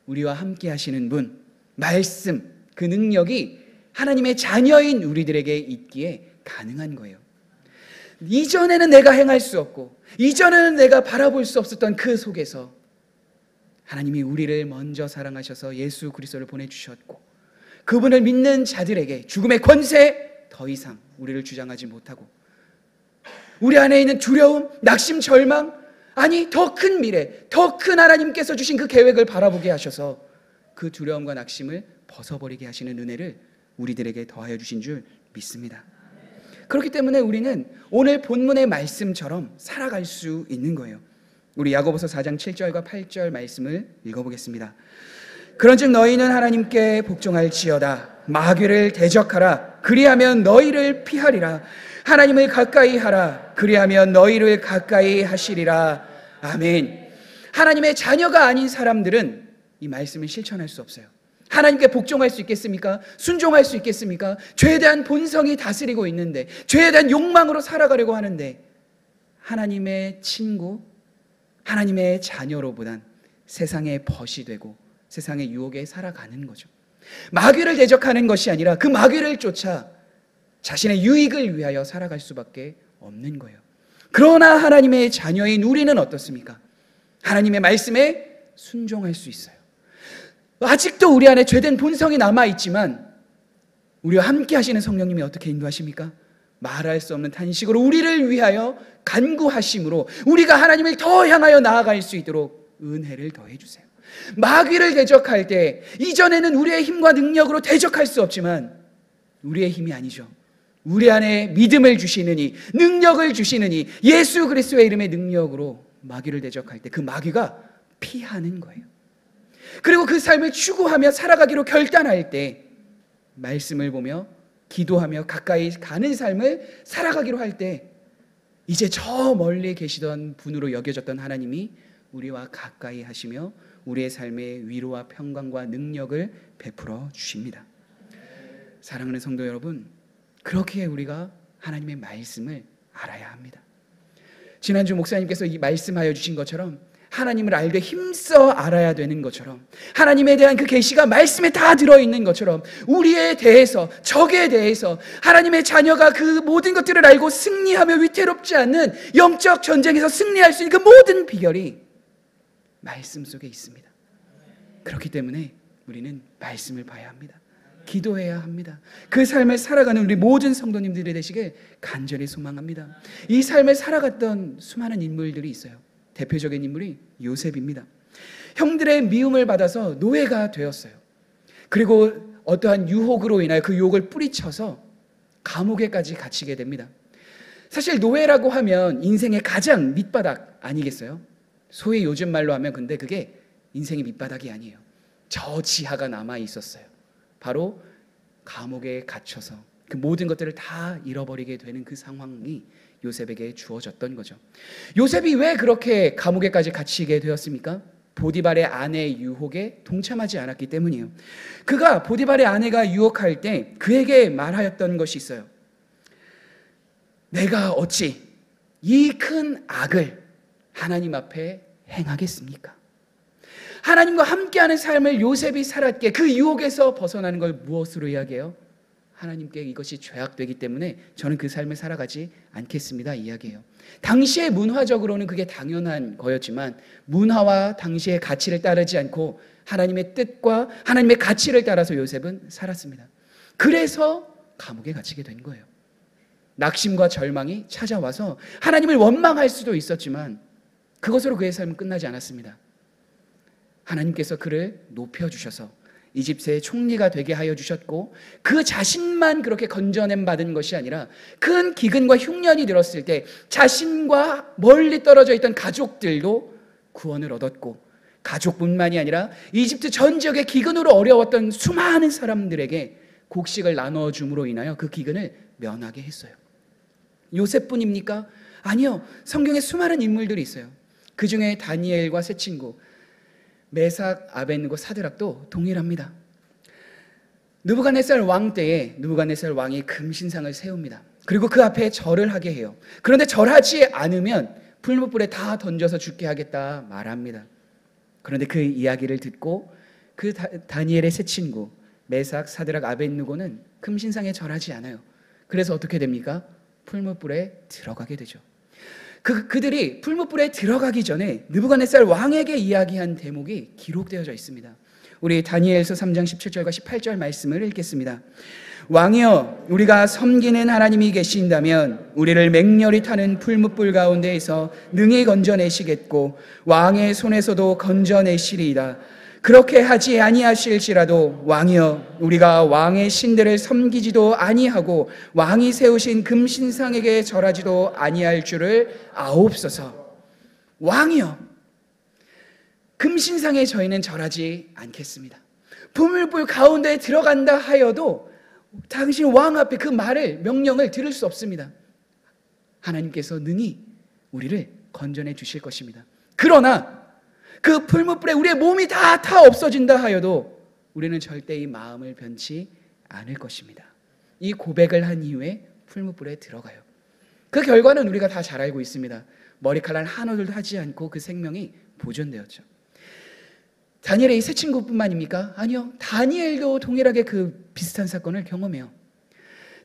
우리와 함께 하시는 분, 말씀, 그 능력이 하나님의 자녀인 우리들에게 있기에 가능한 거예요. 이전에는 내가 행할 수 없고 이전에는 내가 바라볼 수 없었던 그 속에서 하나님이 우리를 먼저 사랑하셔서 예수 그리스도를 보내주셨고 그분을 믿는 자들에게 죽음의 권세 더 이상 우리를 주장하지 못하고 우리 안에 있는 두려움, 낙심, 절망, 아니 더 큰 미래, 더 큰 하나님께서 주신 그 계획을 바라보게 하셔서 그 두려움과 낙심을 벗어버리게 하시는 은혜를 우리들에게 더하여 주신 줄 믿습니다. 그렇기 때문에 우리는 오늘 본문의 말씀처럼 살아갈 수 있는 거예요. 우리 야고보서 4장 7절과 8절 말씀을 읽어보겠습니다. 그런즉 너희는 하나님께 복종할지어다. 마귀를 대적하라. 그리하면 너희를 피하리라. 하나님을 가까이 하라. 그리하면 너희를 가까이 하시리라. 아멘. 하나님의 자녀가 아닌 사람들은 이 말씀을 실천할 수 없어요. 하나님께 복종할 수 있겠습니까? 순종할 수 있겠습니까? 죄에 대한 본성이 다스리고 있는데, 죄에 대한 욕망으로 살아가려고 하는데, 하나님의 친구, 하나님의 자녀로보단 세상의 벗이 되고 세상의 유혹에 살아가는 거죠. 마귀를 대적하는 것이 아니라 그 마귀를 쫓아 자신의 유익을 위하여 살아갈 수밖에 없는 거예요. 그러나 하나님의 자녀인 우리는 어떻습니까? 하나님의 말씀에 순종할 수 있어요. 아직도 우리 안에 죄된 본성이 남아있지만 우리와 함께 하시는 성령님이 어떻게 인도하십니까? 말할 수 없는 탄식으로 우리를 위하여 간구하심으로 우리가 하나님을 더 향하여 나아갈 수 있도록 은혜를 더해 주세요. 마귀를 대적할 때 이전에는 우리의 힘과 능력으로 대적할 수 없지만 우리의 힘이 아니죠. 우리 안에 믿음을 주시는 이, 능력을 주시는 이 예수 그리스도의 이름의 능력으로 마귀를 대적할 때 그 마귀가 피하는 거예요. 그리고 그 삶을 추구하며 살아가기로 결단할 때 말씀을 보며 기도하며 가까이 가는 삶을 살아가기로 할 때 이제 저 멀리 계시던 분으로 여겨졌던 하나님이 우리와 가까이 하시며 우리의 삶에 위로와 평강과 능력을 베풀어 주십니다. 사랑하는 성도 여러분, 그렇게 우리가 하나님의 말씀을 알아야 합니다. 지난주 목사님께서 이 말씀하여 주신 것처럼 하나님을 알되 힘써 알아야 되는 것처럼 하나님에 대한 그 계시가 말씀에 다 들어있는 것처럼 우리에 대해서, 적에 대해서 하나님의 자녀가 그 모든 것들을 알고 승리하며 위태롭지 않는 영적 전쟁에서 승리할 수 있는 그 모든 비결이 말씀 속에 있습니다. 그렇기 때문에 우리는 말씀을 봐야 합니다. 기도해야 합니다. 그 삶을 살아가는 우리 모든 성도님들이 되시길 간절히 소망합니다. 이 삶을 살아갔던 수많은 인물들이 있어요. 대표적인 인물이 요셉입니다. 형들의 미움을 받아서 노예가 되었어요. 그리고 어떠한 유혹으로 인하여 그 유혹을 뿌리쳐서 감옥에까지 갇히게 됩니다. 사실 노예라고 하면 인생의 가장 밑바닥 아니겠어요? 소위 요즘 말로 하면 근데 그게 인생의 밑바닥이 아니에요. 저 지하가 남아 있었어요. 바로 감옥에 갇혀서 그 모든 것들을 다 잃어버리게 되는 그 상황이 요셉에게 주어졌던 거죠. 요셉이 왜 그렇게 감옥에까지 갇히게 되었습니까? 보디발의 아내의 유혹에 동참하지 않았기 때문이에요. 그가 보디발의 아내가 유혹할 때 그에게 말하였던 것이 있어요. 내가 어찌 이 큰 악을 하나님 앞에 행하겠습니까? 하나님과 함께하는 삶을 요셉이 살았기에 그 유혹에서 벗어나는 걸 무엇으로 이야기해요? 하나님께 이것이 죄악되기 때문에 저는 그 삶을 살아가지 않겠습니다 이야기해요. 당시의 문화적으로는 그게 당연한 거였지만 문화와 당시의 가치를 따르지 않고 하나님의 뜻과 하나님의 가치를 따라서 요셉은 살았습니다. 그래서 감옥에 갇히게 된 거예요. 낙심과 절망이 찾아와서 하나님을 원망할 수도 있었지만 그것으로 그의 삶은 끝나지 않았습니다. 하나님께서 그를 높여주셔서 이집트의 총리가 되게 하여 주셨고 그 자신만 그렇게 건져냄 받은 것이 아니라 큰 기근과 흉년이 들었을 때 자신과 멀리 떨어져 있던 가족들도 구원을 얻었고 가족뿐만이 아니라 이집트 전 지역의 기근으로 어려웠던 수많은 사람들에게 곡식을 나누어 줌으로 인하여 그 기근을 면하게 했어요. 요셉뿐입니까? 아니요. 성경에 수많은 인물들이 있어요. 그 중에 다니엘과 세 친구 메삭, 아벤느고, 사드락도 동일합니다. 느부갓네살 왕 때에 느부갓네살 왕이 금신상을 세웁니다. 그리고 그 앞에 절을 하게 해요. 그런데 절하지 않으면 풀무불에 다 던져서 죽게 하겠다 말합니다. 그런데 그 이야기를 듣고 그 다니엘의 세 친구 메삭, 사드락, 아벤느고는 금신상에 절하지 않아요. 그래서 어떻게 됩니까? 풀무불에 들어가게 되죠. 그들이 풀무불에 들어가기 전에 느부갓네살 왕에게 이야기한 대목이 기록되어져 있습니다. 우리 다니엘서 3장 17절과 18절 말씀을 읽겠습니다. 왕이여, 우리가 섬기는 하나님이 계신다면 우리를 맹렬히 타는 풀무불 가운데에서 능히 건져내시겠고 왕의 손에서도 건져내시리이다. 그렇게 하지 아니하실지라도 왕이여, 우리가 왕의 신들을 섬기지도 아니하고 왕이 세우신 금신상에게 절하지도 아니할 줄을 아옵소서. 왕이여, 금신상에 저희는 절하지 않겠습니다. 풀무불 가운데에 들어간다 하여도 당신 왕 앞에 그 말을 명령을 들을 수 없습니다. 하나님께서 능히 우리를 건져내 주실 것입니다. 그러나 그 풀무불에 우리의 몸이 다 타 없어진다 하여도 우리는 절대 이 마음을 변치 않을 것입니다. 이 고백을 한 이후에 풀무불에 들어가요. 그 결과는 우리가 다 잘 알고 있습니다. 머리카락 하나도 하지 않고 그 생명이 보존되었죠. 다니엘의 이 세 친구뿐만입니까? 아니요. 다니엘도 동일하게 그 비슷한 사건을 경험해요.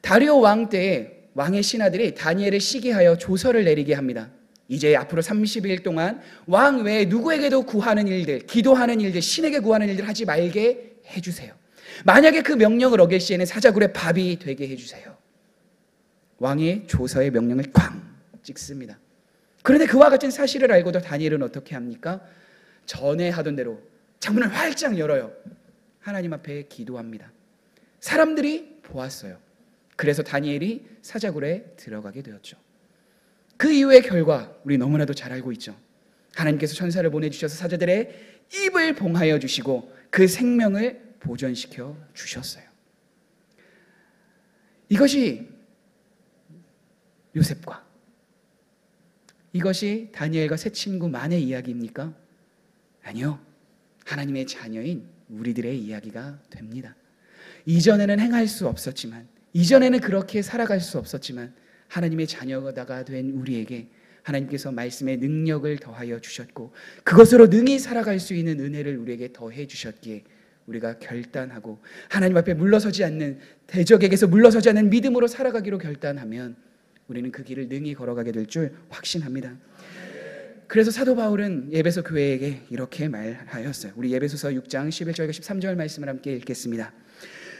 다리오 왕 때에 왕의 신하들이 다니엘을 시기하여 조서를 내리게 합니다. 이제 앞으로 30일 동안 왕 외에 누구에게도 구하는 일들, 기도하는 일들, 신에게 구하는 일들 하지 말게 해주세요. 만약에 그 명령을 어길 시에는 사자굴에 밥이 되게 해주세요. 왕의 조서의 명령을 쾅 찍습니다. 그런데 그와 같은 사실을 알고도 다니엘은 어떻게 합니까? 전에 하던 대로 창문을 활짝 열어요. 하나님 앞에 기도합니다. 사람들이 보았어요. 그래서 다니엘이 사자굴에 들어가게 되었죠. 그 이후의 결과 우리 너무나도 잘 알고 있죠. 하나님께서 천사를 보내주셔서 사자들의 입을 봉하여 주시고 그 생명을 보존시켜 주셨어요. 이것이 요셉과 이것이 다니엘과 세 친구만의 이야기입니까? 아니요. 하나님의 자녀인 우리들의 이야기가 됩니다. 이전에는 행할 수 없었지만, 이전에는 그렇게 살아갈 수 없었지만 하나님의 자녀가 된 우리에게 하나님께서 말씀의 능력을 더하여 주셨고 그것으로 능히 살아갈 수 있는 은혜를 우리에게 더해 주셨기에 우리가 결단하고 하나님 앞에 물러서지 않는, 대적에게서 물러서지 않는 믿음으로 살아가기로 결단하면 우리는 그 길을 능히 걸어가게 될 줄 확신합니다. 그래서 사도 바울은 에베소 교회에게 이렇게 말하였어요. 우리 에베소서 6장 11절과 13절 말씀을 함께 읽겠습니다.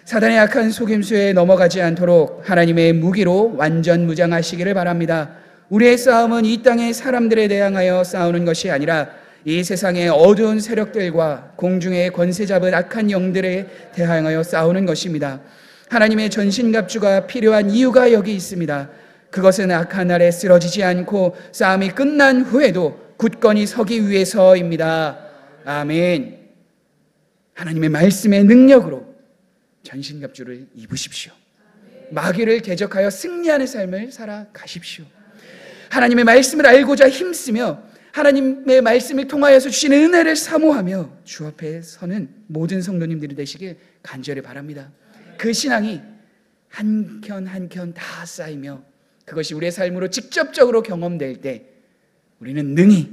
사단의 악한 속임수에 넘어가지 않도록 하나님의 무기로 완전 무장하시기를 바랍니다. 우리의 싸움은 이 땅의 사람들에 대항하여 싸우는 것이 아니라 이 세상의 어두운 세력들과 공중의 권세 잡은 악한 영들에 대항하여 싸우는 것입니다. 하나님의 전신갑주가 필요한 이유가 여기 있습니다. 그것은 악한 날에 쓰러지지 않고 싸움이 끝난 후에도 굳건히 서기 위해서입니다. 아멘. 하나님의 말씀의 능력으로 전신갑주를 입으십시오. 마귀를 대적하여 승리하는 삶을 살아가십시오. 하나님의 말씀을 알고자 힘쓰며 하나님의 말씀을 통하여서 주시는 은혜를 사모하며 주 앞에 서는 모든 성도님들이 되시길 간절히 바랍니다. 그 신앙이 한 켠 한 켠 다 쌓이며 그것이 우리의 삶으로 직접적으로 경험될 때 우리는 능히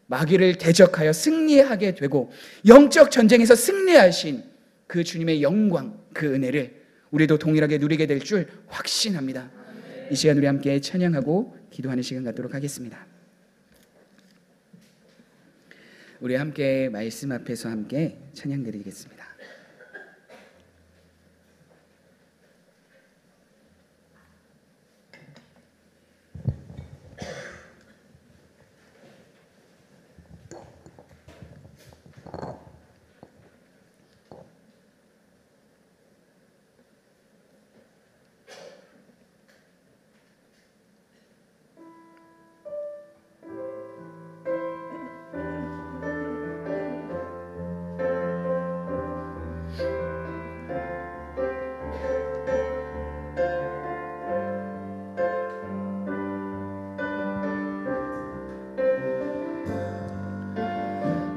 마귀를 대적하여 승리하게 되고 영적 전쟁에서 승리하신 그 주님의 영광, 그 은혜를 우리도 동일하게 누리게 될 줄 확신합니다. 이 시간 우리 함께 찬양하고 기도하는 시간 갖도록 하겠습니다. 우리 함께 말씀 앞에서 함께 찬양 드리겠습니다.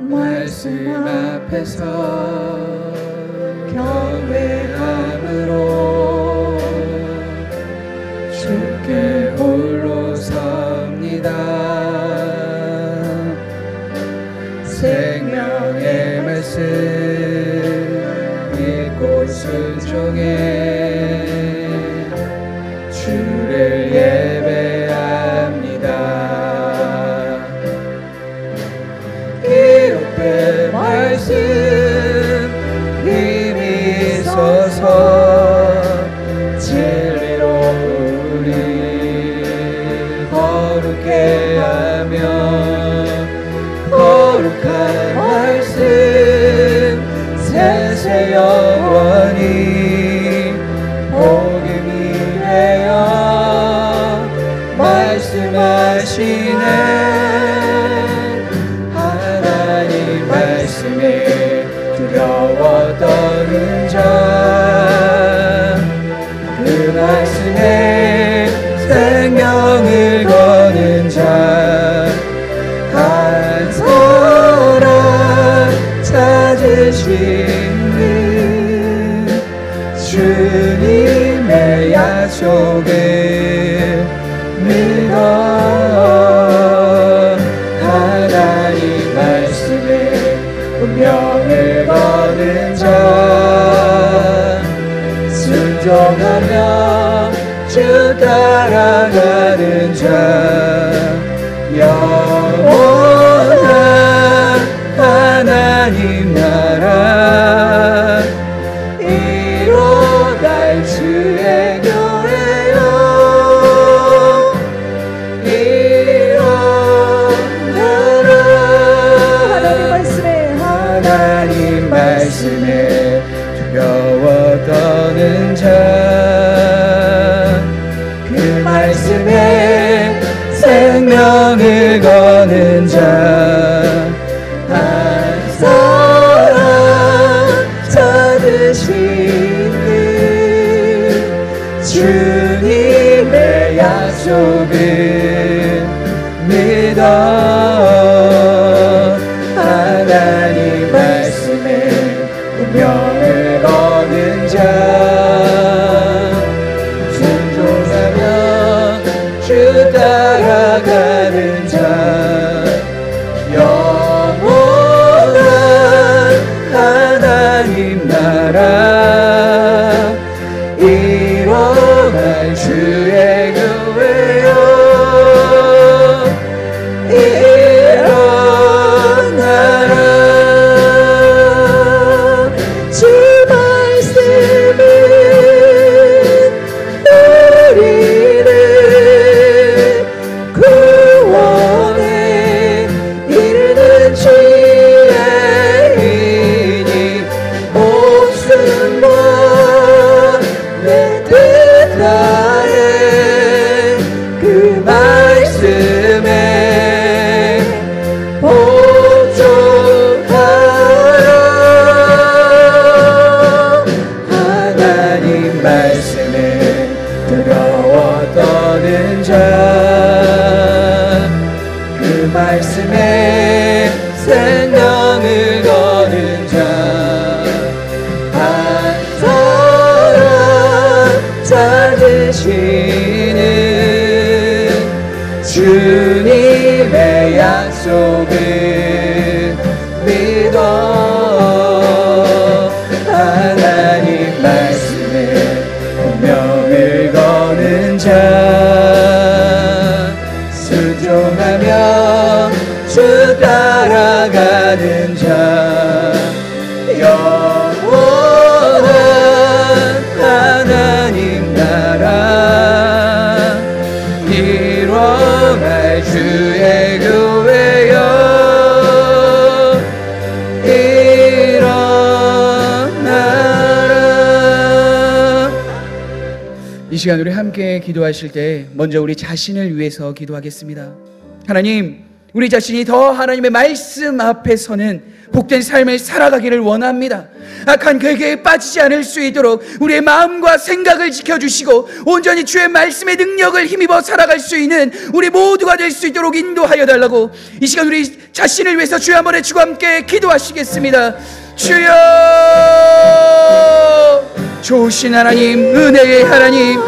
말씀 앞에서 경외함으로 주께 홀로 섭니다. 생명의 말씀 믿고 순종해 주를 예배합니다. 기록된 말씀 힘이 있어서 진리로 우리 거룩해 하며 거룩한 말씀 세세 영원히 복음이 되어 말씀하시네. 하나님 말씀에 두려워 떠는 자, 그 말씀에 생명을 거는 자, 한 사람 찾으시는 주님의 약속을 믿어. 하나님 말씀에 운명을 거는 자, 순종하며 주 따라가는 자, 영원한 하나님 나라 이뤄갈 주의 교회여. 하나님 말씀에 두려워 떠는 자, 그 말씀에 생명을 거는 자, 한 사람 찾으시는 주님의 약속을 믿어. 하나님 말씀에 운명을 거는 자, 순종하며 주 따라가는 자, 영원한 하나님 나라 이뤄갈 주의 교회여. 말씀에 생명을 거는 자 한 사람 찾으시는 주님의 약속을 믿어 하나님 말씀에 운명을 거는 자 순종하며 주 따라가는 자 영원한 하나님 나라 이뤄갈 주의 교회여 일어나라. 이 시간 우리 함께 기도하실 때 먼저 우리 자신을 위해서 기도하겠습니다. 하나님, 우리 자신이 더 하나님의 말씀 앞에 서는 복된 삶을 살아가기를 원합니다. 악한 계계에 빠지지 않을 수 있도록 우리의 마음과 생각을 지켜주시고 온전히 주의 말씀의 능력을 힘입어 살아갈 수 있는 우리 모두가 될 수 있도록 인도하여 달라고 이 시간 우리 자신을 위해서 주여 한번 외치고 함께 기도하시겠습니다. 주여, 좋으신 하나님, 은혜의 하나님,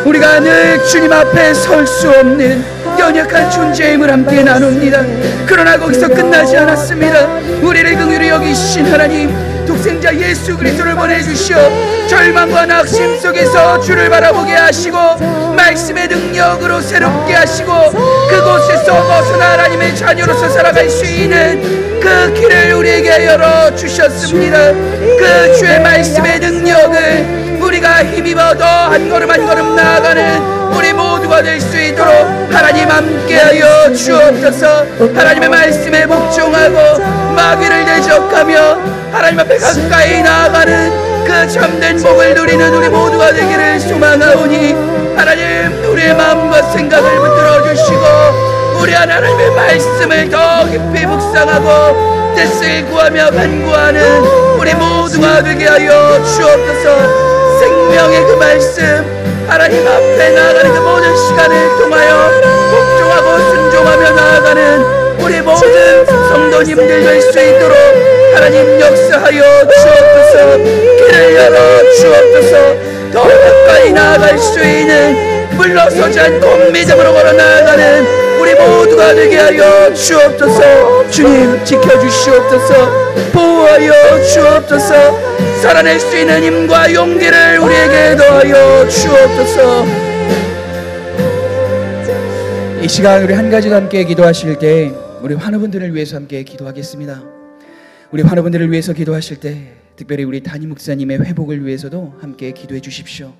우리가 늘 주님 앞에 설 수 없는 연약한 존재임을 함께 나눕니다. 그러나 거기서 끝나지 않았습니다. 우리를 긍휼히 여기신 하나님, 독생자 예수 그리스도를 보내주시어 절망과 낙심 속에서 주를 바라보게 하시고 말씀의 능력으로 새롭게 하시고 그곳에서 벗어나 하나님의 자녀로서 살아갈 수 있는 그 길을 우리에게 열어주셨습니다. 그 주의 말씀의 능력을 우리가 힘입어 더 한 걸음 한 걸음 나아가는 우리 모두가 될 수 있도록 하나님 함께하여 주옵소서. 하나님의 말씀에 복종하고 마귀를 대적하며 하나님 앞에 가까이 나아가는 그 참된 복을 누리는 우리 모두가 되기를 소망하오니 하나님, 우리의 마음과 생각을 붙들어 주시고 우리 하나님의 말씀을 더 깊이 묵상하고 뜻을 구하며 간구하는 우리 모두가 되게 하여 주옵소서. 생명의 그 말씀, 하나님 앞에 나아가는 그 모든 시간을 통하여 복종하고 순종하며 나아가는 우리 모든 성도님들 될 수 있도록 하나님 역사하여 주옵소서. 길을 열어 주옵소서. 더 가까이 나아갈 수 있는 물러서지 않고 믿음으로 걸어 나아가는 우리 모두가 되게 하여 주옵소서. 주님 지켜주시옵소서. 보호하여 주옵소서. 살아낼 수 있는 힘과 용기를 우리에게 더하여 주옵소서. 이 시간 우리 한 가지 더 함께 기도하실 때 우리 환우분들을 위해서 함께 기도하겠습니다. 우리 환우분들을 위해서 기도하실 때 특별히 우리 담임 목사님의 회복을 위해서도 함께 기도해 주십시오.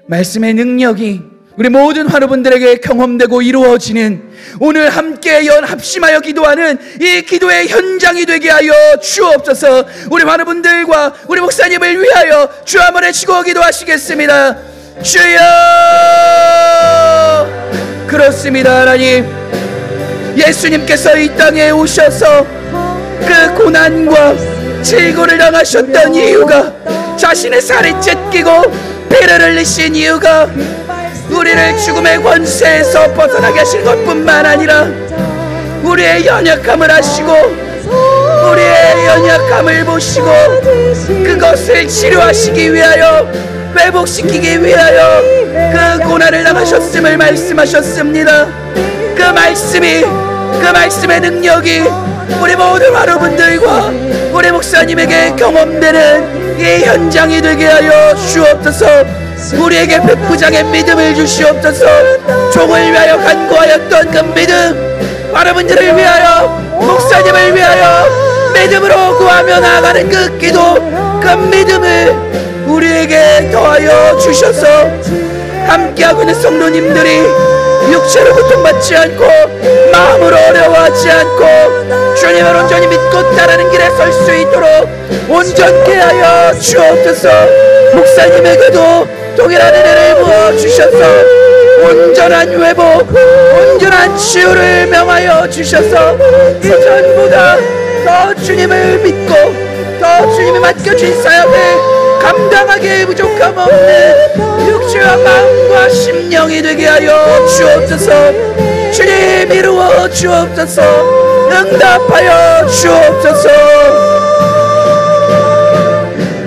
말씀의 능력이 우리 모든 환우분들에게 경험되고 이루어지는 오늘 함께 합심하여 기도하는 이 기도의 현장이 되게 하여 주옵소서. 우리 환우분들과 우리 목사님을 위하여 주 한번 외치고 기도하시겠습니다. 주여, 그렇습니다. 하나님, 예수님께서 이 땅에 오셔서 그 고난과 질고를 당하셨던 이유가 자신의 살이 찢기고 피를 흘리신 이유가 우리를 죽음의 권세에서 벗어나게 하신 것뿐만 아니라 우리의 연약함을 아시고 우리의 연약함을 보시고 그것을 치료하시기 위하여 회복시키기 위하여 그 고난을 당하셨음을 말씀하셨습니다. 그 말씀의 능력이 우리 모든 환우분들과 우리 목사님에게 경험되는 이 현장이 되게 하여 주옵소서. 우리에게 백부장의 믿음을 주시옵소서. 종을 위하여 간구하였던 그 믿음, 환우분들을 위하여 목사님을 위하여 믿음으로 구하며 나아가는 그 기도, 그 믿음을 우리에게 더하여 주셔서 함께하고 있는 성도님들이 육체로 고통받지 않고 마음으로 어려워하지 않고 주님을 온전히 믿고 따르는 길에 설 수 있도록 온전케 하여 주옵소서. 목사님에게도 동일한 은혜를 부어주셔서 온전한 회복, 온전한 치유를 명하여 주셔서 이전보다 더 주님을 믿고 더 주님이 맡겨주신 사역을 감당하기에 부족함 없는 육체와 마음과 심령이 되게 하여 주옵소서. 주님 이루어 주옵소서. 응답하여 주옵소서.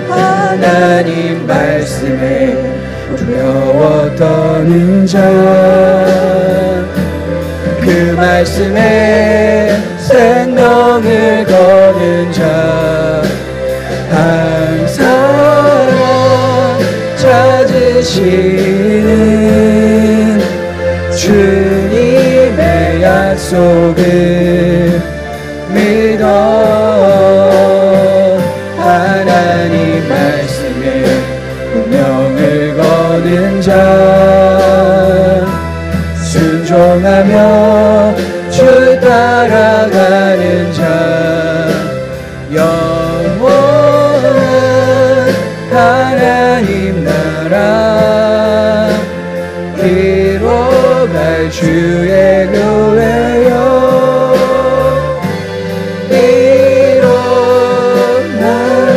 하나님 말씀에 두려워 떠는 자, 그 말씀에 생명을 거는 자, 항상 찾으시는 주님의 약속을 믿어. 하나님 말씀에 운명을 거는 자, 순종하며 주 따라가는 자, 영원한 하나님 나라 이뤄갈 주의 교회여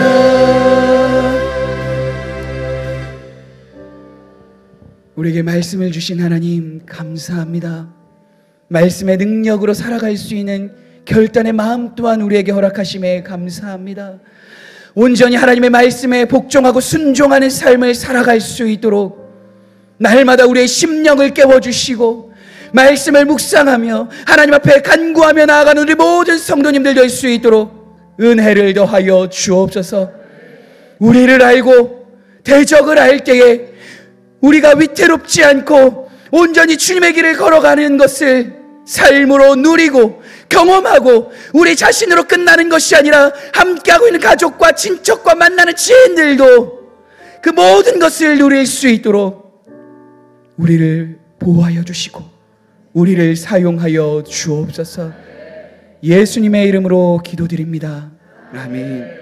일어나라. 우리에게 말씀을 주신 하나님 감사합니다. 말씀의 능력으로 살아갈 수 있는 결단의 마음 또한 우리에게 허락하심에 감사합니다. 온전히 하나님의 말씀에 복종하고 순종하는 삶을 살아갈 수 있도록 날마다 우리의 심령을 깨워주시고 말씀을 묵상하며 하나님 앞에 간구하며 나아가는 우리 모든 성도님들 될 수 있도록 은혜를 더하여 주옵소서. 우리를 알고 대적을 알 때에 우리가 위태롭지 않고 온전히 주님의 길을 걸어가는 것을 삶으로 누리고 경험하고 우리 자신으로 끝나는 것이 아니라 함께하고 있는 가족과 친척과 만나는 지인들도 그 모든 것을 누릴 수 있도록 우리를 보호하여 주시고 우리를 사용하여 주옵소서. 예수님의 이름으로 기도드립니다. 아멘.